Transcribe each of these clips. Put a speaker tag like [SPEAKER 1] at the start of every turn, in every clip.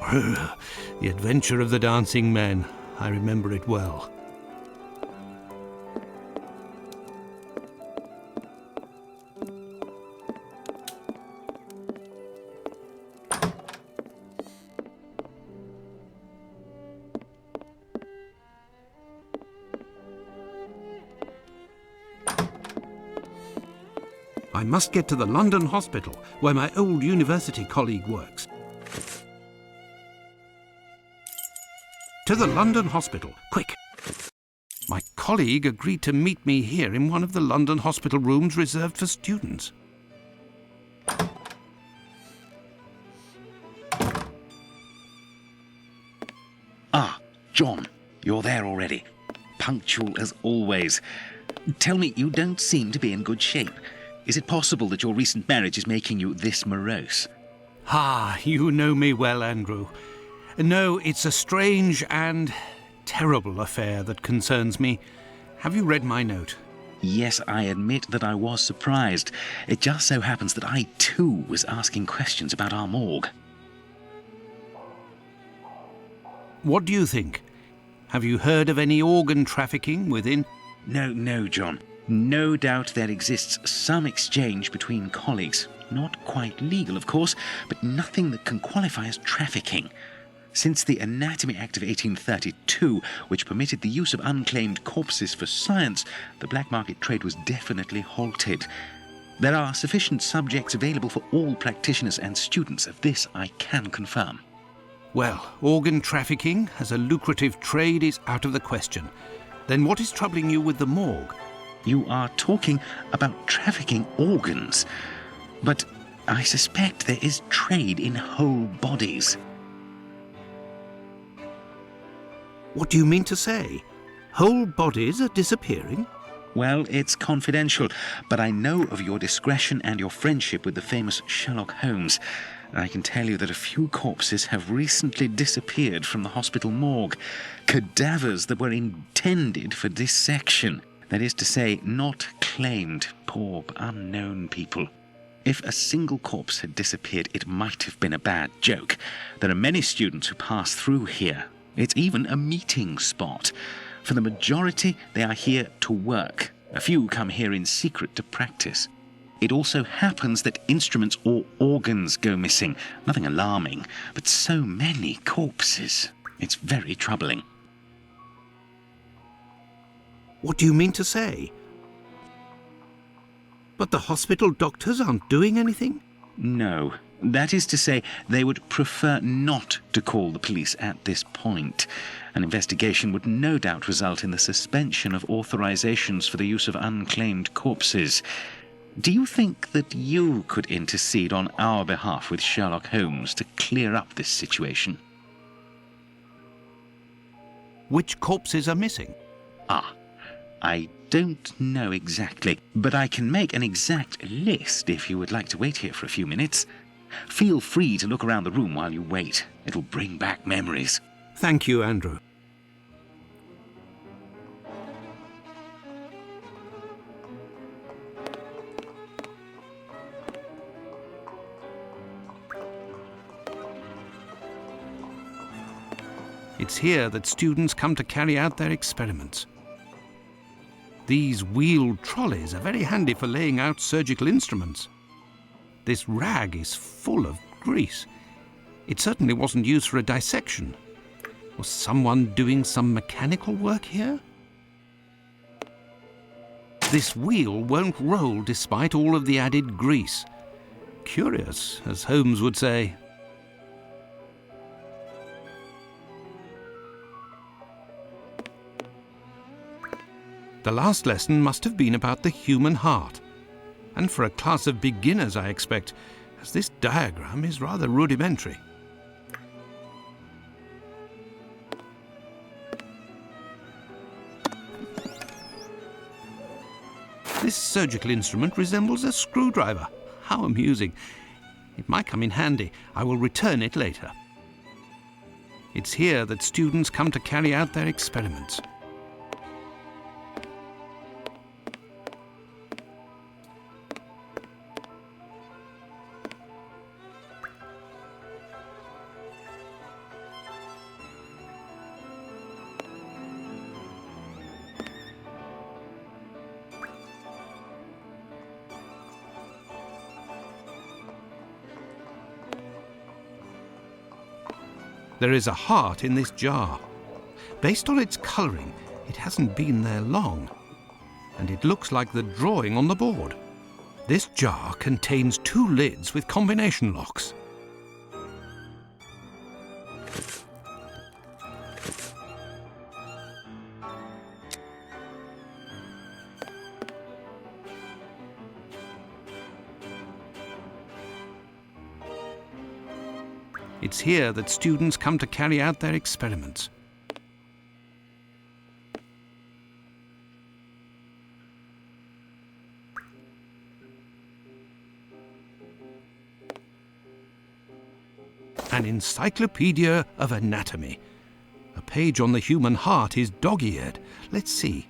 [SPEAKER 1] The Adventure of the Dancing Men. I remember it well. I must get to the London hospital, where my old university colleague works. To the London hospital, quick! My colleague agreed to meet me here in one of the London hospital rooms reserved for students.
[SPEAKER 2] Ah, John, you're there already. Punctual as always. Tell me, you don't seem to be in good shape. Is it possible that your recent marriage is making you this morose?
[SPEAKER 1] Ah, you know me well, Andrew. No, it's a strange and terrible affair that concerns me. Have you read my note?
[SPEAKER 2] Yes, I admit that I was surprised. It just so happens that I, too, was asking questions about our morgue.
[SPEAKER 1] What do you think? Have you heard of any organ trafficking within?
[SPEAKER 2] No, John. No doubt there exists some exchange between colleagues. Not quite legal, of course, but nothing that can qualify as trafficking. Since the Anatomy Act of 1832, which permitted the use of unclaimed corpses for science, the black market trade was definitely halted. There are sufficient subjects available for all practitioners and students. Of this I can confirm.
[SPEAKER 1] Well, organ trafficking as a lucrative trade is out of the question. Then what is troubling you with the morgue?
[SPEAKER 2] You are talking about trafficking organs, but I suspect there is trade in whole bodies.
[SPEAKER 1] What do you mean to say? Whole bodies are disappearing?
[SPEAKER 2] Well, it's confidential, but I know of your discretion and your friendship with the famous Sherlock Holmes. I can tell you that a few corpses have recently disappeared from the hospital morgue. Cadavers that were intended for dissection. That is to say, not claimed, poor unknown people. If a single corpse had disappeared, it might have been a bad joke. There are many students who pass through here. It's even a meeting spot. For the majority, they are here to work. A few come here in secret to practice. It also happens that instruments or organs go missing. Nothing alarming, but so many corpses. It's very troubling.
[SPEAKER 1] What do you mean to say? But the hospital doctors aren't doing anything?
[SPEAKER 2] No. That is to say, they would prefer not to call the police at this point. An investigation would no doubt result in the suspension of authorizations for the use of unclaimed corpses. Do you think that you could intercede on our behalf with Sherlock Holmes to clear up this situation?
[SPEAKER 1] Which corpses are missing?
[SPEAKER 2] I don't know exactly, but I can make an exact list if you would like to wait here for a few minutes. Feel free to look around the room while you wait. It'll bring back memories.
[SPEAKER 1] Thank you, Andrew. It's here that students come to carry out their experiments. These wheeled trolleys are very handy for laying out surgical instruments. This rag is full of grease. It certainly wasn't used for a dissection. Was someone doing some mechanical work here? This wheel won't roll despite all of the added grease. Curious, as Holmes would say. The last lesson must have been about the human heart. And for a class of beginners, I expect, as this diagram is rather rudimentary. This surgical instrument resembles a screwdriver. How amusing. It might come in handy. I will return it later. It's here that students come to carry out their experiments. There is a heart in this jar. Based on its colouring, it hasn't been there long, and it looks like the drawing on the board. This jar contains 2 lids with combination locks. It's here that students come to carry out their experiments. An encyclopedia of anatomy. A page on the human heart is dog-eared. Let's see.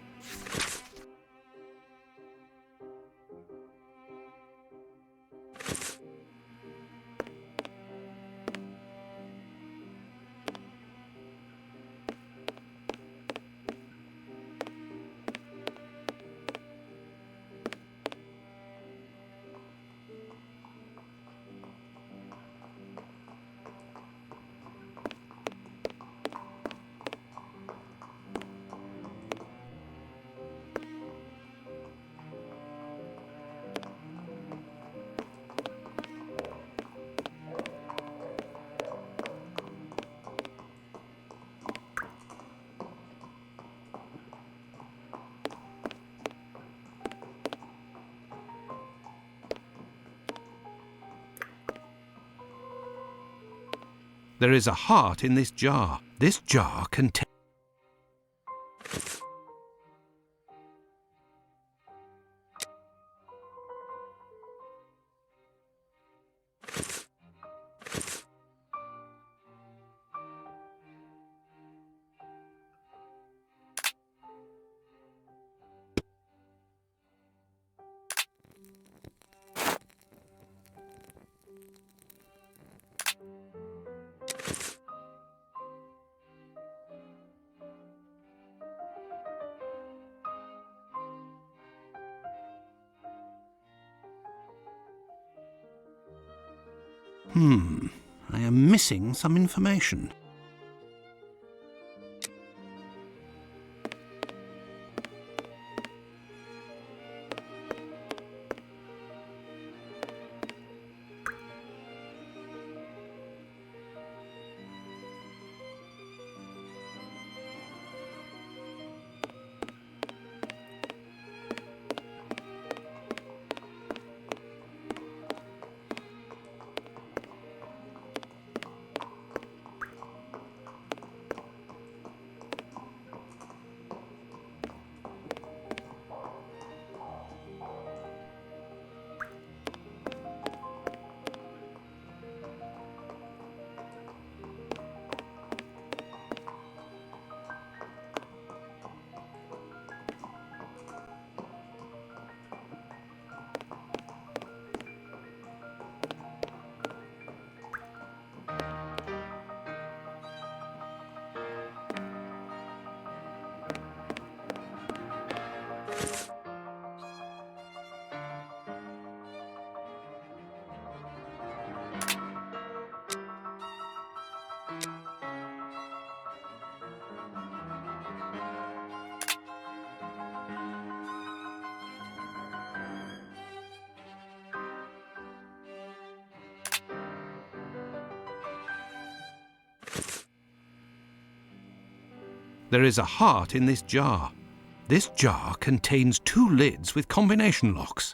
[SPEAKER 1] There is a heart in this jar. This jar contains... I am missing some information. There is a heart in this jar. This jar contains 2 lids with combination locks.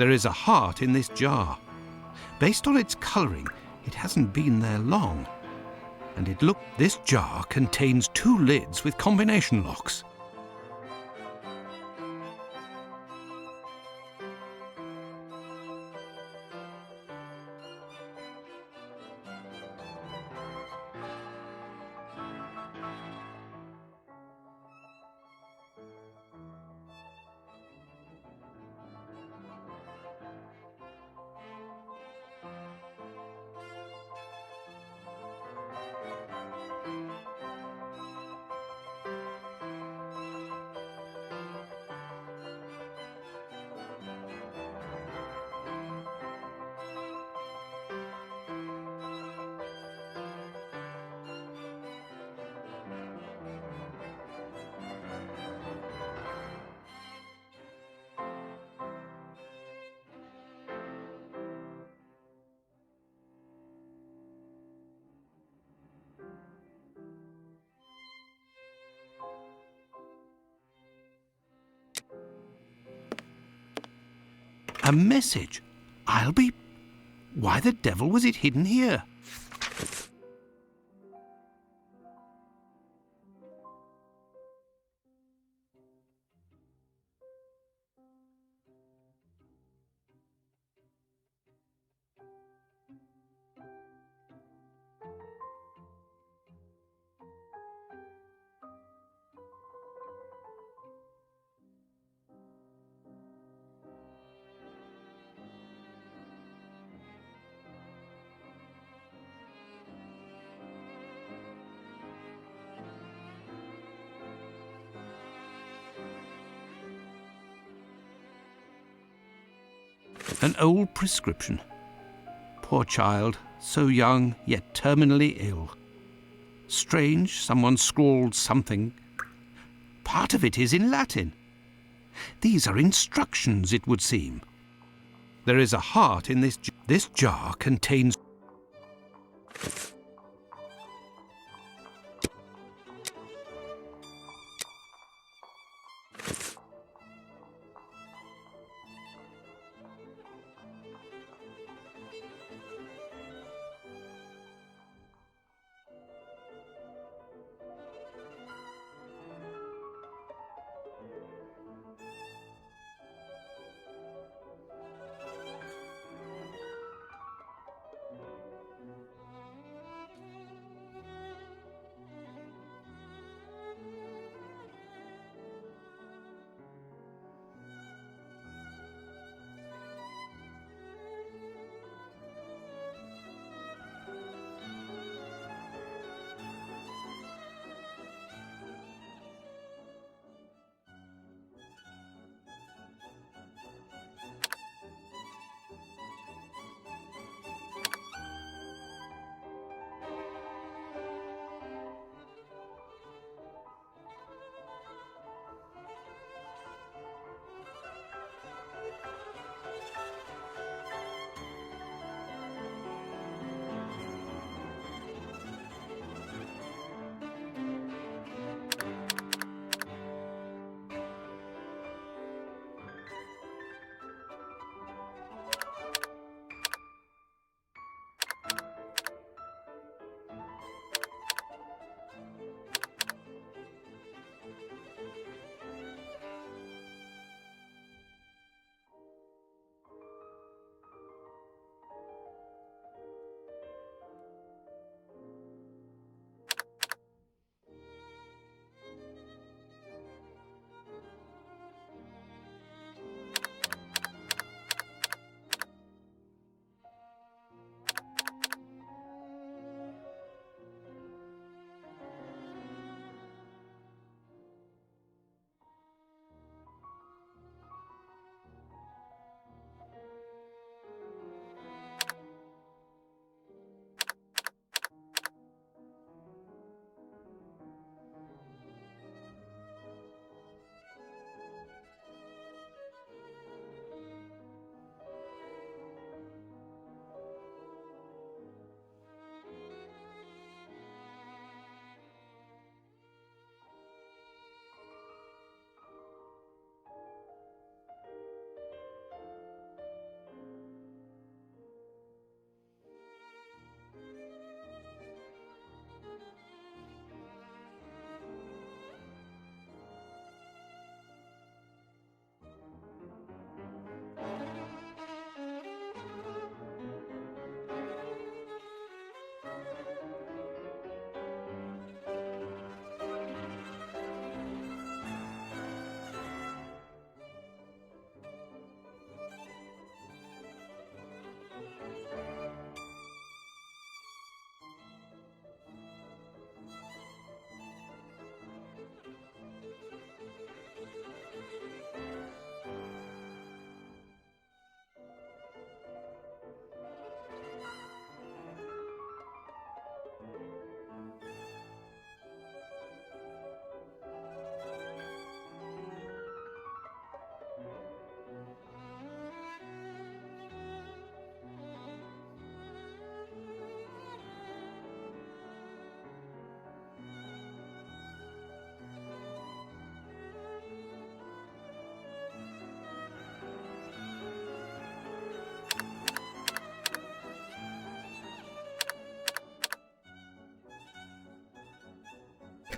[SPEAKER 1] There is a heart in this jar. Based on its colouring, it hasn't been there long. And this jar contains 2 lids with combination locks. A message. Why the devil was it hidden here? An old prescription. Poor child, so young, yet terminally ill. Strange, someone scrawled something. Part of it is in Latin. These are instructions, it would seem. There is a heart in this jar. This jar contains...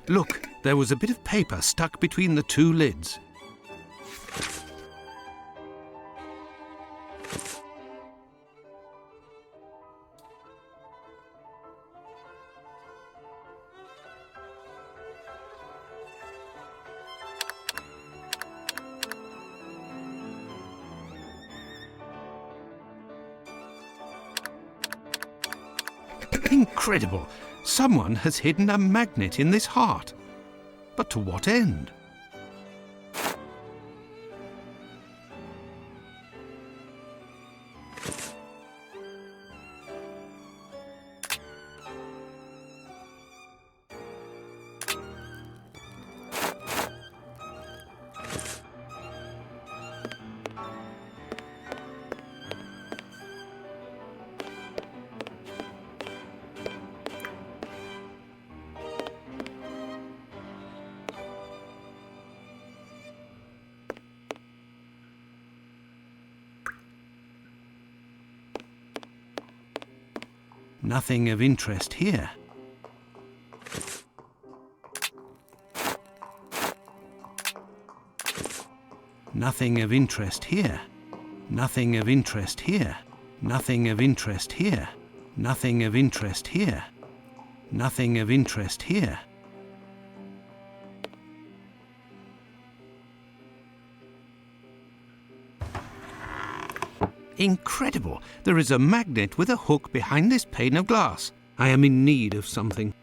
[SPEAKER 1] Look, there was a bit of paper stuck between the two lids. Incredible! Someone has hidden a magnet in this heart. But to what end? Nothing of interest here. Nothing of interest here. Nothing of interest here. Nothing of interest here. Nothing of interest here. Nothing of interest here. Incredible! There is a magnet with a hook behind this pane of glass. I am in need of something.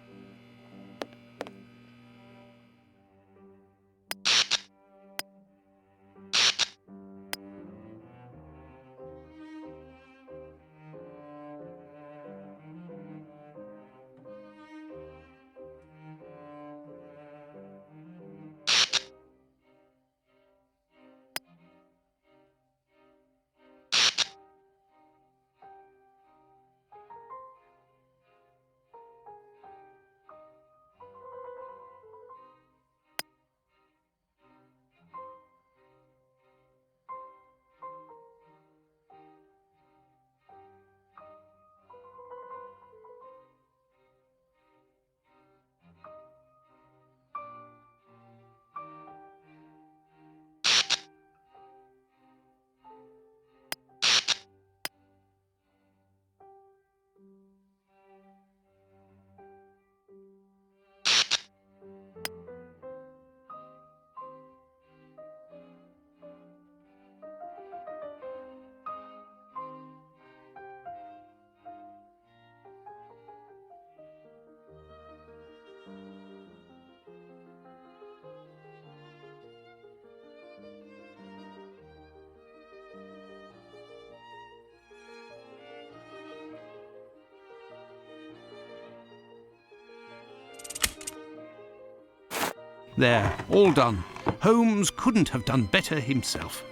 [SPEAKER 1] There, all done. Holmes couldn't have done better himself.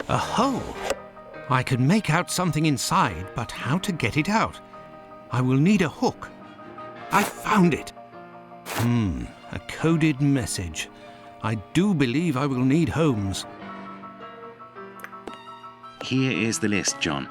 [SPEAKER 1] A hole! I can make out something inside, but how to get it out? I will need a hook. I found it! A coded message. I do believe I will need Holmes.
[SPEAKER 2] Here is the list, John.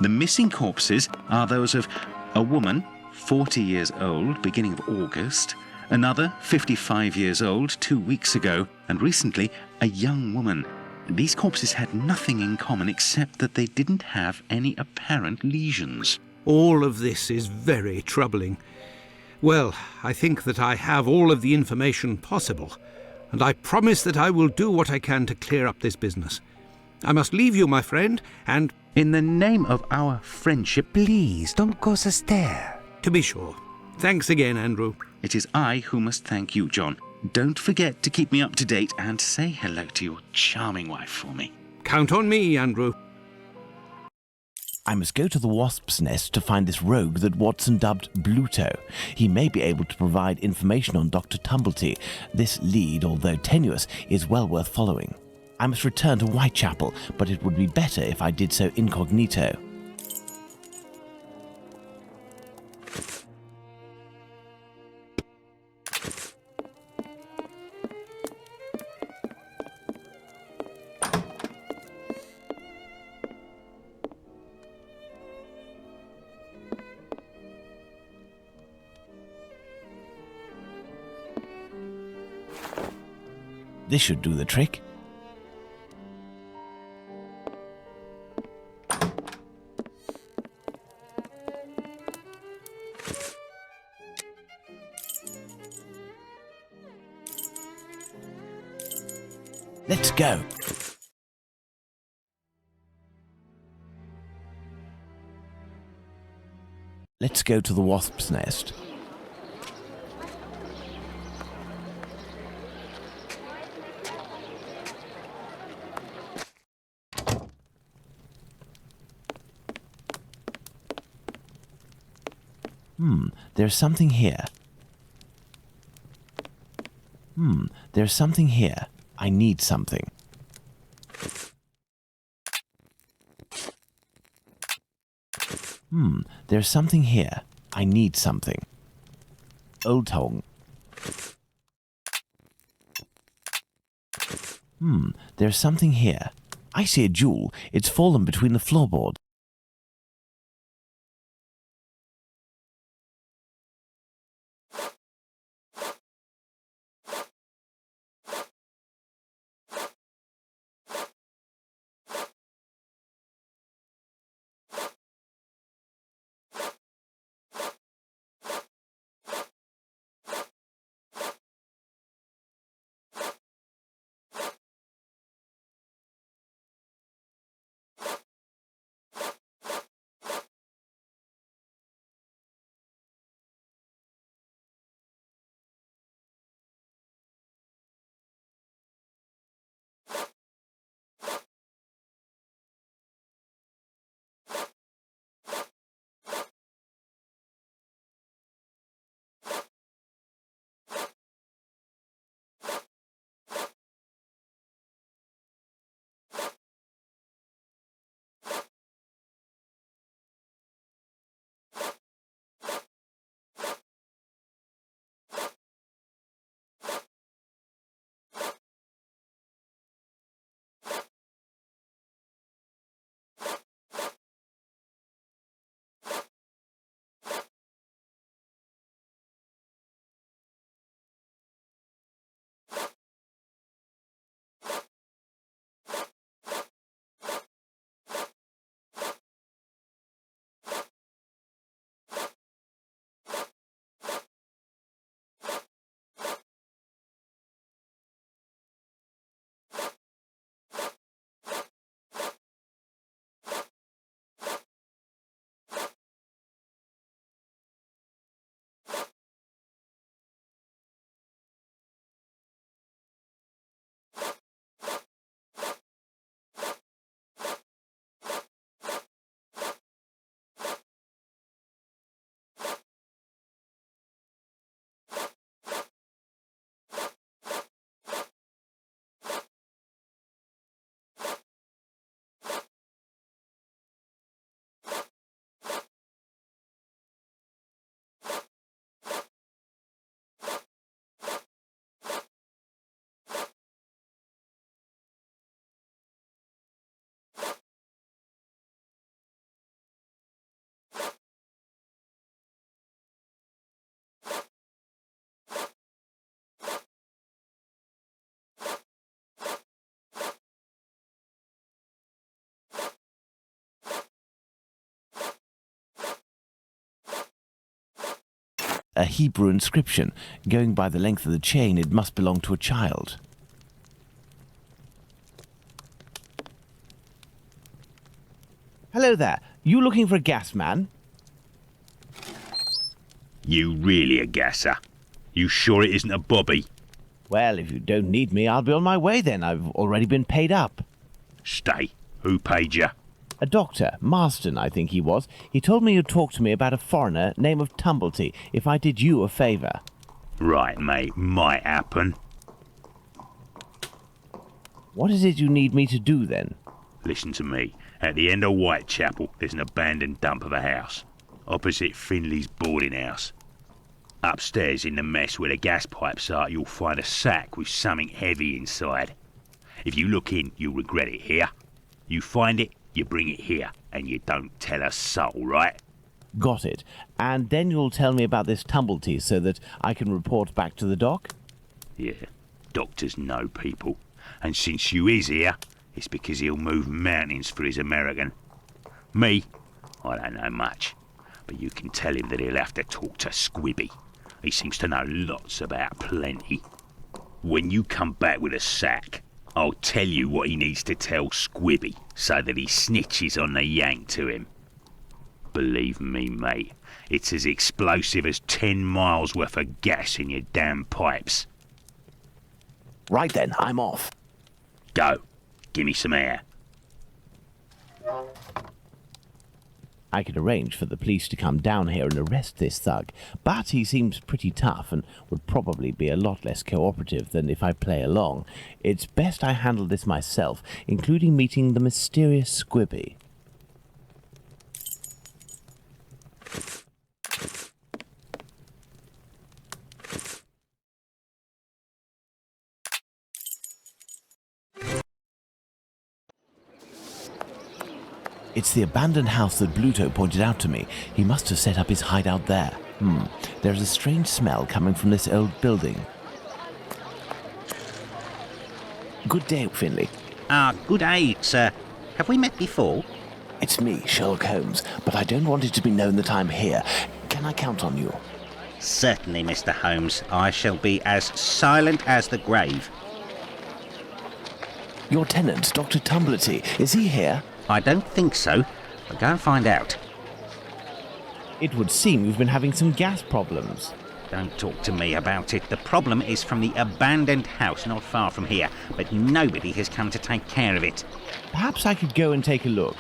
[SPEAKER 2] The missing corpses are those of a woman, 40 years old, beginning of August, another, 55 years old, 2 weeks ago, and recently, a young woman. These corpses had nothing in common except that they didn't have any apparent lesions.
[SPEAKER 1] All of this is very troubling. Well, I think that I have all of the information possible, and I promise that I will do what I can to clear up this business. I must leave you, my friend, and...
[SPEAKER 2] In the name of our friendship...
[SPEAKER 3] Please, don't go so stare.
[SPEAKER 1] To be sure. Thanks again, Andrew.
[SPEAKER 2] It is I who must thank you, John. Don't forget to keep me up to date and say hello to your charming wife for me.
[SPEAKER 1] Count on me, Andrew.
[SPEAKER 4] I must go to the wasp's nest to find this rogue that Watson dubbed Bluto. He may be able to provide information on Dr. Tumblety. This lead, although tenuous, is well worth following. I must return to Whitechapel, but it would be better if I did so incognito. This should do the trick. Let's go. Let's go to the wasp's nest. There's something here. There's something here. I need something. There's something here. I need something. Old Tong. There's something here. I see a jewel. It's fallen between the floorboards. A Hebrew inscription. Going by the length of the chain, it must belong to a child. Hello there. You looking for a gas man?
[SPEAKER 5] You really a gasser? You sure it isn't a bobby?
[SPEAKER 4] Well, if you don't need me, I'll be on my way then. I've already been paid up.
[SPEAKER 5] Stay. Who paid you?
[SPEAKER 4] A doctor, Marston, I think he was. He told me you'd talk to me about a foreigner named of Tumblety, if I did you a favour.
[SPEAKER 5] Right, mate. Might happen.
[SPEAKER 4] What is it you need me to do, then?
[SPEAKER 5] Listen to me. At the end of Whitechapel, there's an abandoned dump of a house. Opposite Finley's boarding house. Upstairs in the mess where the gas pipes are, you'll find a sack with something heavy inside. If you look in, you'll regret it here. You find it, you bring it here, and you don't tell a soul, right?
[SPEAKER 4] Got it. And then you'll tell me about this Tumblety so that I can report back to the doc?
[SPEAKER 5] Yeah, doctors know people. And since you is here, it's because he'll move mountains for his American. Me, I don't know much. But you can tell him that he'll have to talk to Squibby. He seems to know lots about plenty. When you come back with a sack, I'll tell you what he needs to tell Squibby so that he snitches on the yank to him. Believe me, mate, it's as explosive as 10 miles worth of gas in your damn pipes.
[SPEAKER 4] Right then, I'm off.
[SPEAKER 5] Go. Give me some air.
[SPEAKER 4] I could arrange for the police to come down here and arrest this thug, but he seems pretty tough and would probably be a lot less cooperative than if I play along. It's best I handle this myself, including meeting the mysterious Squibby. It's the abandoned house that Bluto pointed out to me. He must have set up his hideout there. There's a strange smell coming from this old building. Good day, Finley.
[SPEAKER 6] Good day, sir. Have we met before?
[SPEAKER 4] It's me, Sherlock Holmes, but I don't want it to be known that I'm here. Can I count on you?
[SPEAKER 6] Certainly, Mr. Holmes. I shall be as silent as the grave.
[SPEAKER 4] Your tenant, Dr. Tumblety, is he here?
[SPEAKER 6] I don't think so, but go and find out.
[SPEAKER 4] It would seem you've been having some gas problems.
[SPEAKER 6] Don't talk to me about it. The problem is from the abandoned house not far from here, but nobody has come to take care of it.
[SPEAKER 4] Perhaps I could go and take a look.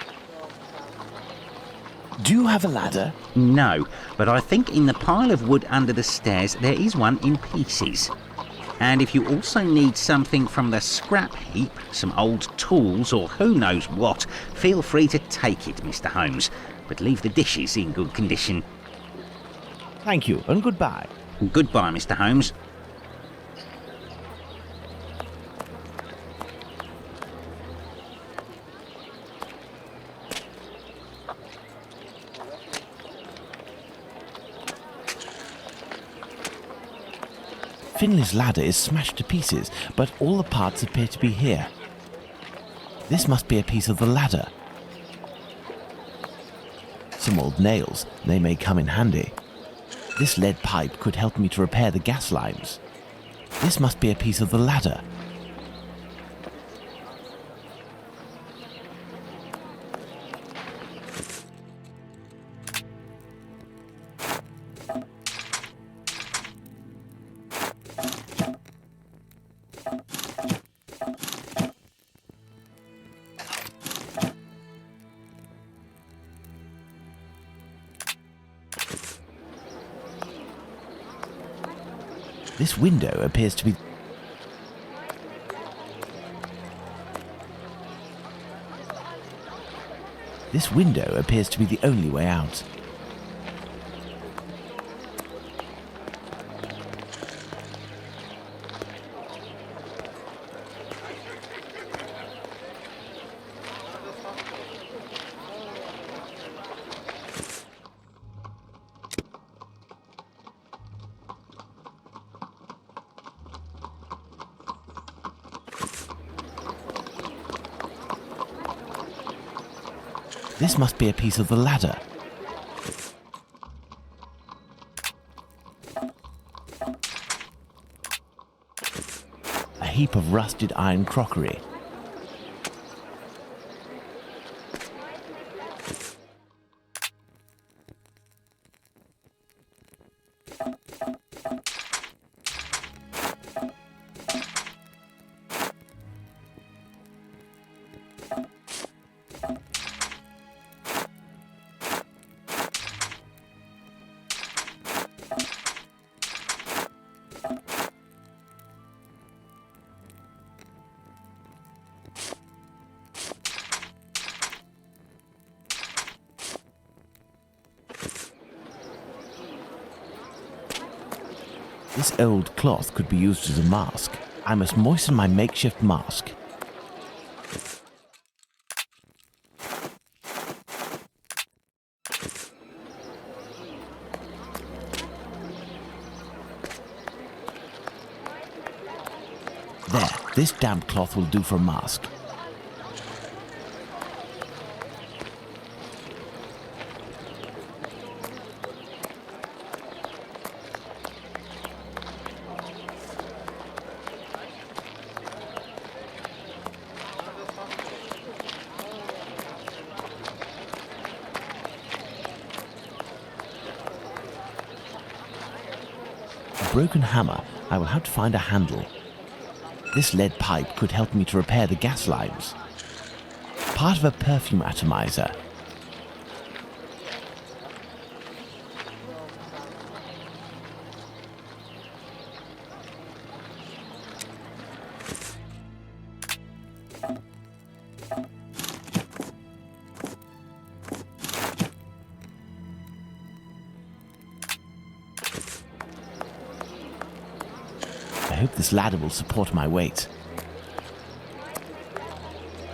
[SPEAKER 4] Do you have a ladder?
[SPEAKER 6] No, but I think in the pile of wood under the stairs there is one in pieces. And if you also need something from the scrap heap, some old tools or who knows what, feel free to take it, Mr. Holmes, but leave the dishes in good condition.
[SPEAKER 4] Thank you, and goodbye.
[SPEAKER 6] Goodbye, Mr. Holmes.
[SPEAKER 4] Finley's ladder is smashed to pieces, but all the parts appear to be here. This must be a piece of the ladder. Some old nails, they may come in handy. This lead pipe could help me to repair the gas lines. This must be a piece of the ladder. This window appears to be... This window appears to be the only way out. This must be a piece of the ladder. A heap of rusted iron crockery. This old cloth could be used as a mask. I must moisten my makeshift mask. There, this damp cloth will do for a mask. A broken hammer, I will have to find a handle. This lead pipe could help me to repair the gas lines. Part of a perfume atomizer. I hope this ladder will support my weight.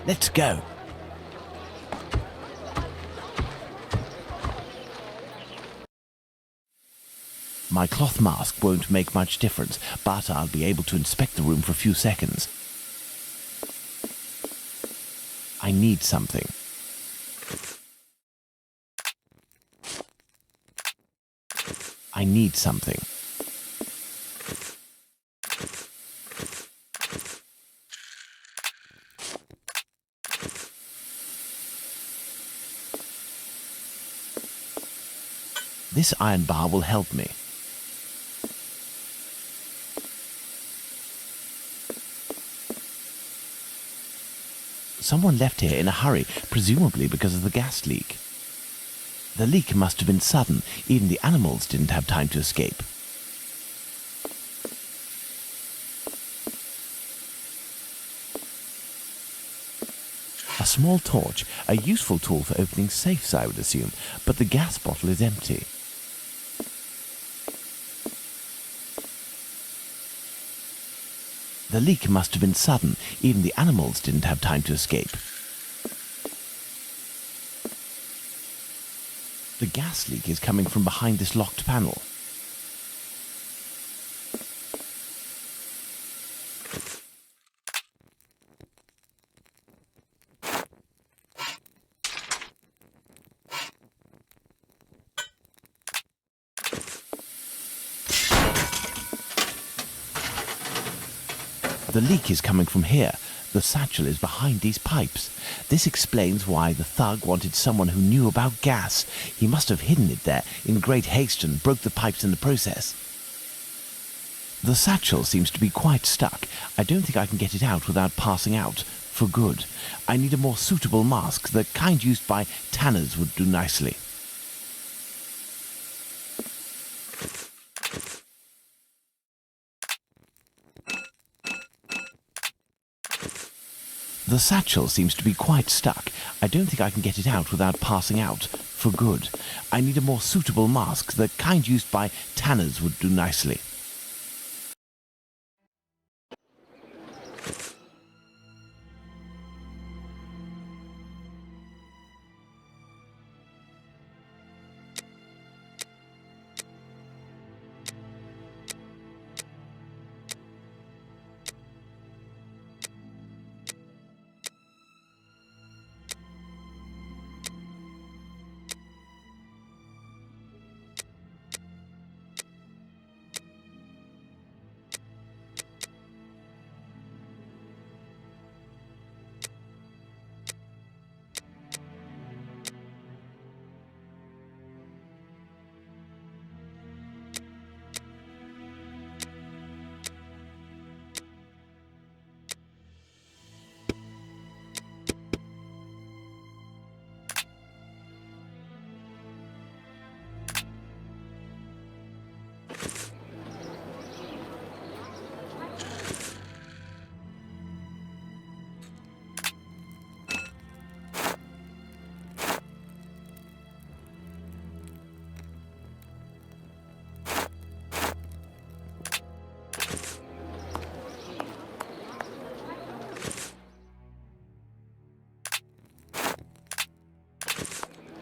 [SPEAKER 4] Let's go. My cloth mask won't make much difference, but I'll be able to inspect the room for a few seconds. I need something. I need something. This iron bar will help me. Someone left here in a hurry, presumably because of the gas leak. The leak must have been sudden. Even the animals didn't have time to escape. A small torch, a useful tool for opening safes, I would assume, but the gas bottle is empty. The leak must have been sudden. Even the animals didn't have time to escape. The gas leak is coming from behind this locked panel. The leak is coming from here. The satchel is behind these pipes. This explains why the thug wanted someone who knew about gas. He must have hidden it there in great haste and broke the pipes in the process. The satchel seems to be quite stuck. I don't think I can get it out without passing out. For good. I need a more suitable mask. The kind used by tanners would do nicely. The satchel seems to be quite stuck. I don't think I can get it out without passing out. For good. I need a more suitable mask. The kind used by tanners would do nicely.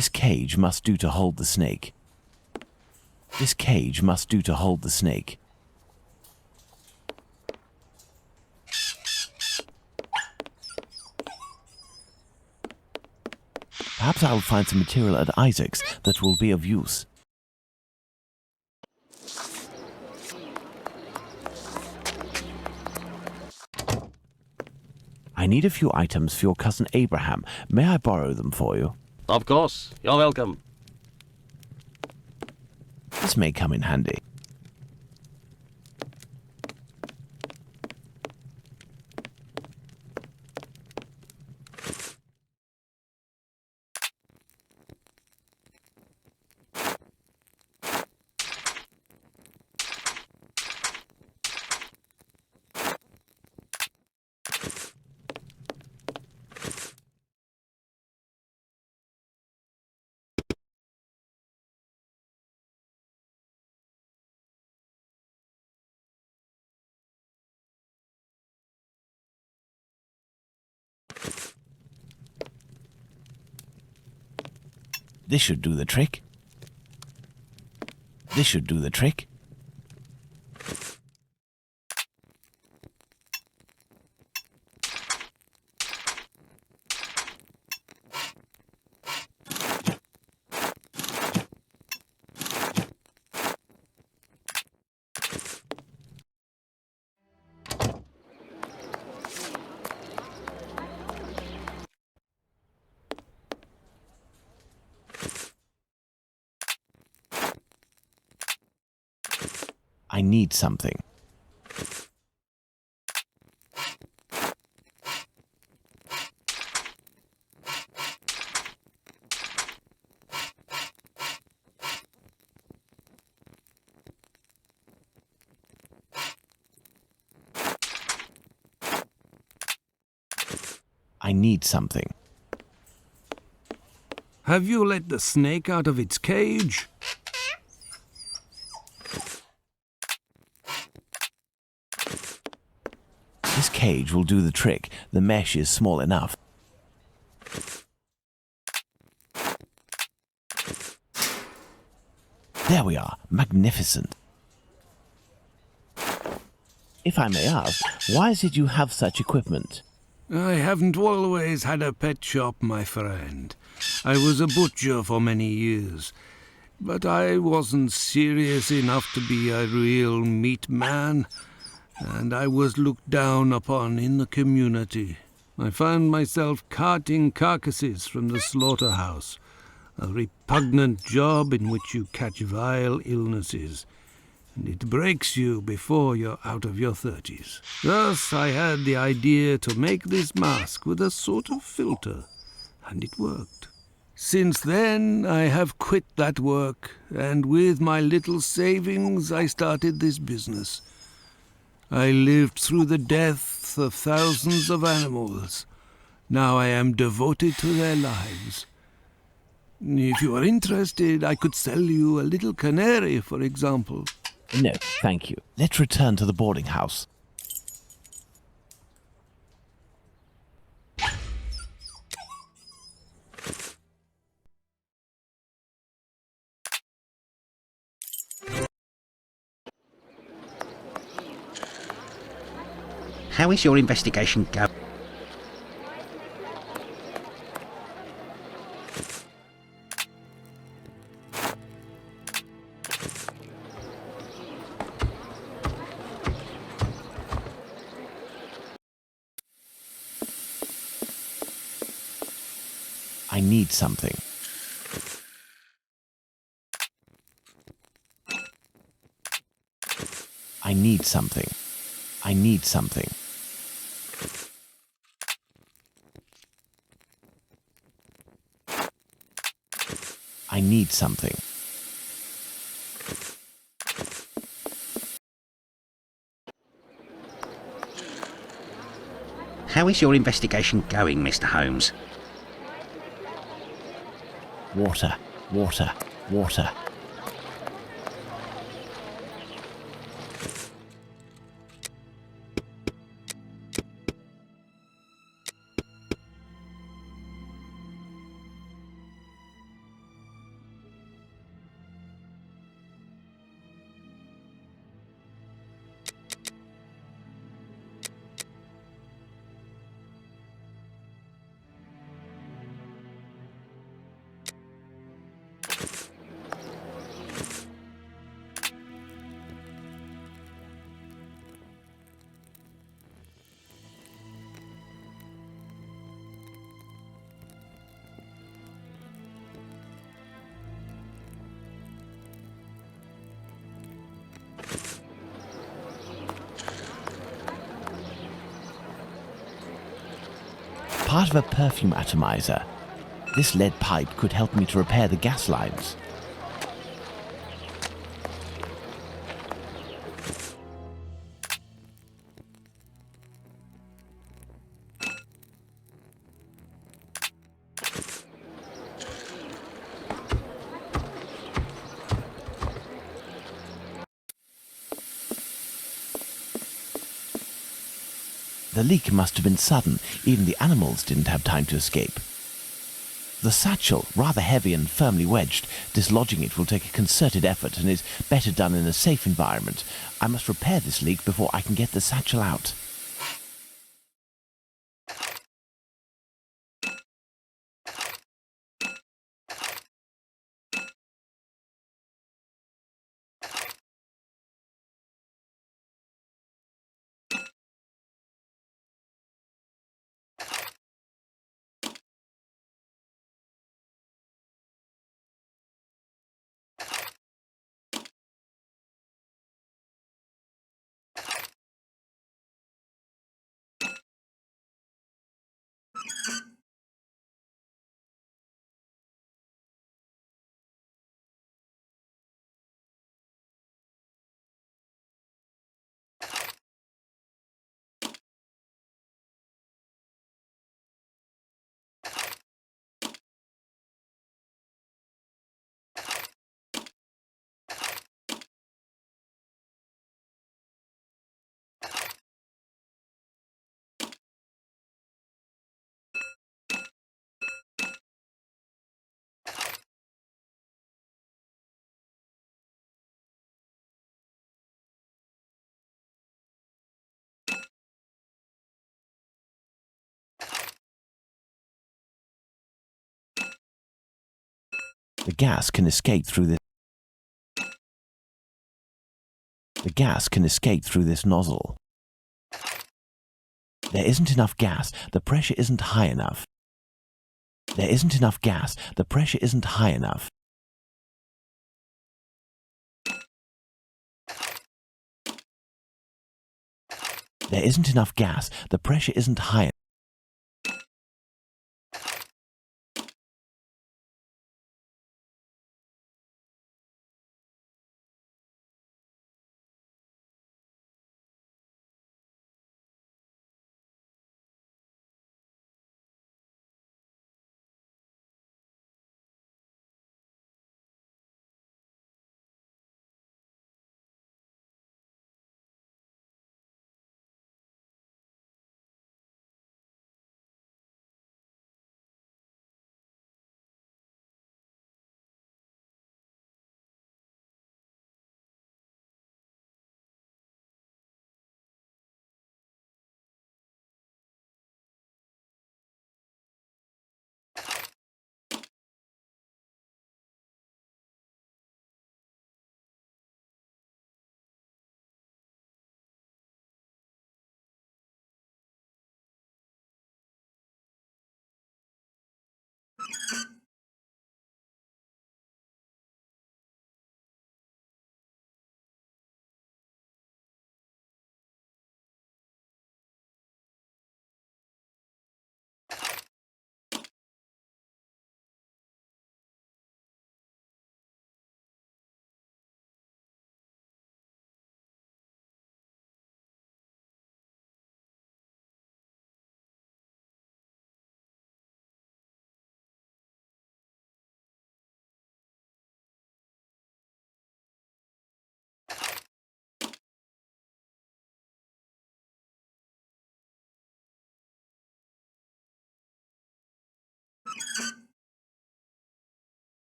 [SPEAKER 4] This cage must do to hold the snake. This cage must do to hold the snake. Perhaps I'll find some material at Isaac's that will be of use. I need a few items for your cousin Abraham. May I borrow them for you?
[SPEAKER 7] Of course. You're welcome.
[SPEAKER 4] This may come in handy. This should do the trick. This should do the trick. I need something. I need something.
[SPEAKER 1] Have you let the snake out of its cage?
[SPEAKER 4] This cage will do the trick. The mesh is small enough. There we are. Magnificent. If I may ask, why is it you have such equipment?
[SPEAKER 1] I haven't always had a pet shop, my friend. I was a butcher for many years, but I wasn't serious enough to be a real meat man, and I was looked down upon in the community. I found myself carting carcasses from the slaughterhouse, a repugnant job in which you catch vile illnesses, and it breaks you before you're out of your 30s. Thus I had the idea to make this mask with a sort of filter, and it worked. Since then I have quit that work, and with my little savings I started this business. I lived through the deaths of thousands of animals. Now I am devoted to their lives. If you are interested, I could sell you a little canary, for example.
[SPEAKER 4] No, thank you. Let's return to the boarding house.
[SPEAKER 6] How is your investigation going?
[SPEAKER 4] I need something. I need something. I need something. I need something.
[SPEAKER 6] How is your investigation going, Mr. Holmes?
[SPEAKER 4] Water, water, water. part of a perfume atomizer. This lead pipe could help me to repair the gas lines. The leak must have been sudden. Even the animals didn't have time to escape. The satchel, rather heavy and firmly wedged, dislodging it will take a concerted effort and is better done in a safe environment. I must repair this leak before I can get the satchel out. The gas can escape through this. The gas can escape through this nozzle. There isn't enough gas. The pressure isn't high enough. There isn't enough gas. The pressure isn't high enough. There isn't enough gas. The pressure isn't high enough.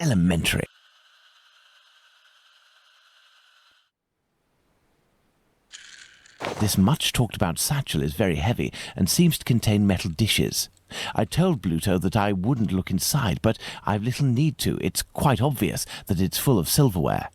[SPEAKER 4] Elementary. This much talked about satchel is very heavy and seems to contain metal dishes. I told Bluto that I wouldn't look inside, but I've little need to. It's quite obvious that it's full of silverware.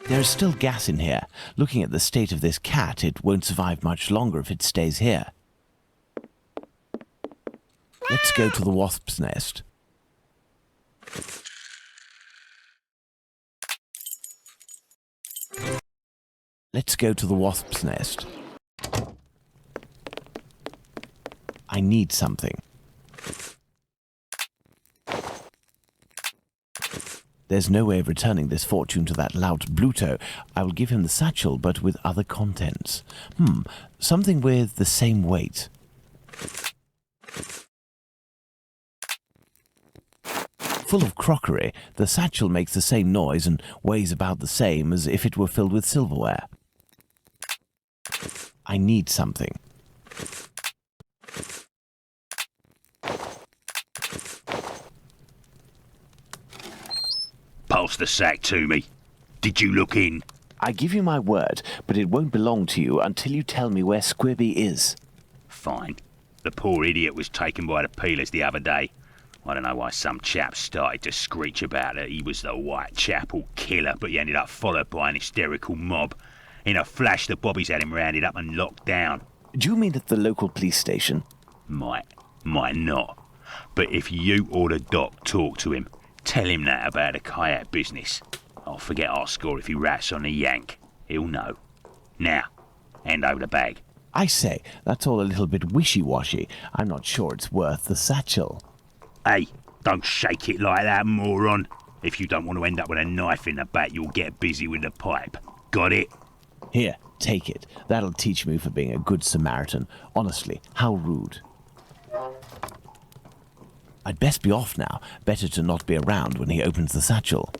[SPEAKER 4] There is still gas in here. Looking at the state of this cat, it won't survive much longer if it stays here. Let's go to the wasp's nest. Let's go to the wasp's nest. I need something. There's no way of returning this fortune to that lout Bluto. I will give him the satchel, but with other contents. Something with the same weight. Full of crockery, the satchel makes the same noise and weighs about the same as if it were filled with silverware. I need something.
[SPEAKER 5] Pass the sack to me. Did you look in?
[SPEAKER 4] I give you my word, but it won't belong to you until you tell me where Squibby is.
[SPEAKER 5] Fine. The poor idiot was taken by the peelers the other day. I don't know why some chap started to screech about it. He was the Whitechapel killer, but he ended up followed by an hysterical mob. In a flash, the bobbies had him rounded up and locked down.
[SPEAKER 4] Do you mean at the local police station?
[SPEAKER 5] Might not. But if you or the doc talk to him, tell him that about the kayak business. I'll forget our score if he rats on the yank. He'll know. Now, hand over the bag.
[SPEAKER 4] I say, that's all a little bit wishy-washy. I'm not sure it's worth the satchel.
[SPEAKER 5] Hey, don't shake it like that, moron. If you don't want to end up with a knife in the back, you'll get busy with the pipe. Got it?
[SPEAKER 4] Here, take it. That'll teach me for being a good Samaritan. Honestly, how rude. I'd best be off now. Better to not be around when he opens the satchel.